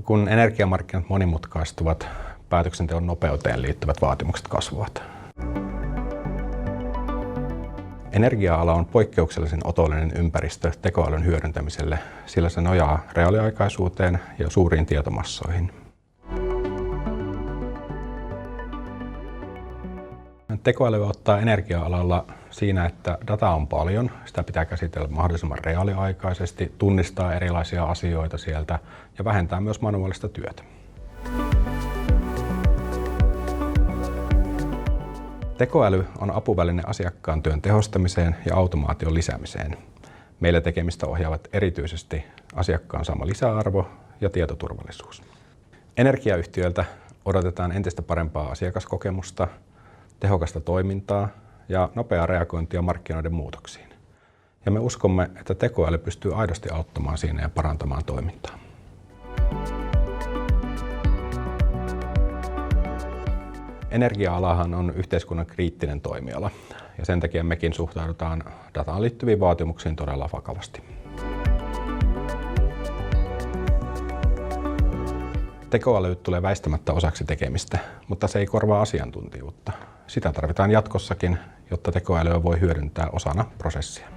Kun energiamarkkinat monimutkaistuvat, päätöksenteon nopeuteen liittyvät vaatimukset kasvavat. Energia-ala on poikkeuksellisen otollinen ympäristö tekoälyn hyödyntämiselle, sillä se nojaa reaaliaikaisuuteen ja suuriin tietomassoihin. Tekoäly ottaa energia-alalla siinä, että dataa on paljon, sitä pitää käsitellä mahdollisimman reaaliaikaisesti, tunnistaa erilaisia asioita sieltä ja vähentää myös manuaalista työtä. Tekoäly on apuväline asiakkaan työn tehostamiseen ja automaation lisäämiseen. Meillä tekemistä ohjaavat erityisesti asiakkaan saama lisäarvo ja tietoturvallisuus. Energiayhtiöiltä odotetaan entistä parempaa asiakaskokemusta, tehokasta toimintaa ja nopeaa reagointia markkinoiden muutoksiin. Ja me uskomme, että tekoäly pystyy aidosti auttamaan siinä ja parantamaan toimintaa. Energia-alahan on yhteiskunnan kriittinen toimiala ja sen takia mekin suhtaudutaan dataan liittyviin vaatimuksiin todella vakavasti. Tekoäly tulee väistämättä osaksi tekemistä, mutta se ei korvaa asiantuntijuutta. Sitä tarvitaan jatkossakin, jotta tekoälyä voi hyödyntää osana prosessia.